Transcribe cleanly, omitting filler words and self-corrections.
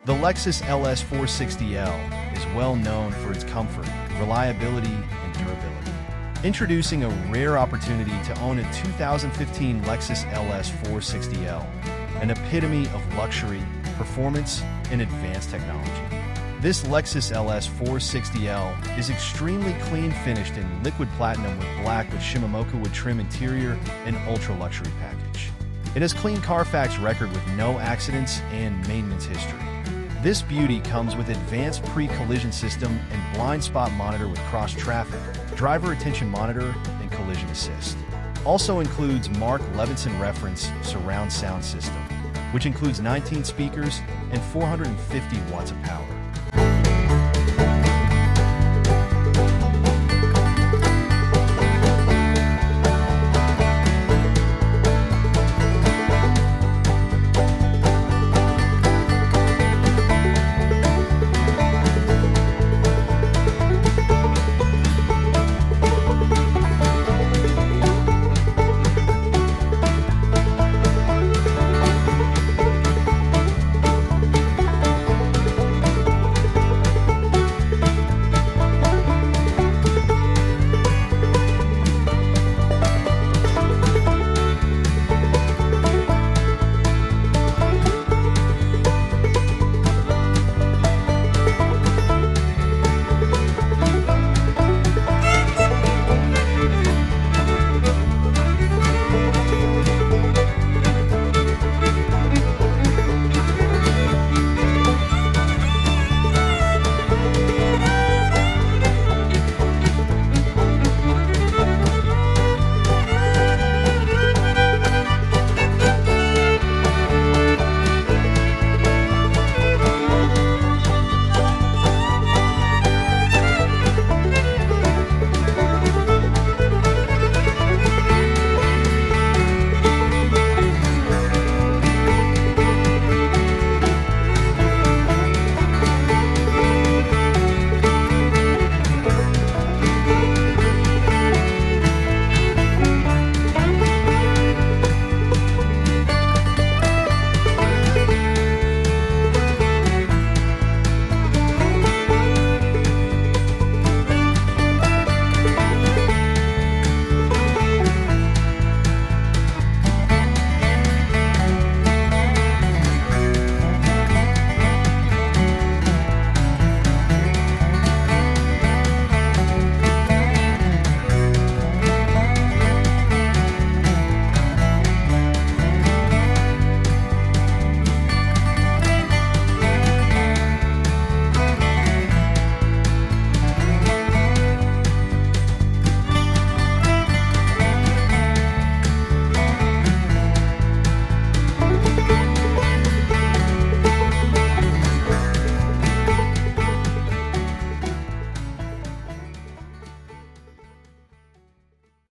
The Lexus LS 460L is well known for its comfort, reliability, and durability. Introducing a rare opportunity to own a 2015 Lexus LS 460L, an epitome of luxury, performance, and advanced technology. This Lexus LS 460L is extremely clean, finished in liquid platinum with black with Shimamoku wood trim interior and ultra-luxury package. It has clean CARFAX record with no accidents and maintenance history. This beauty comes with advanced pre-collision system and blind spot monitor with cross-traffic, driver attention monitor, and collision assist. Also includes Mark Levinson reference surround sound system, which includes 19 speakers and 450 watts of power.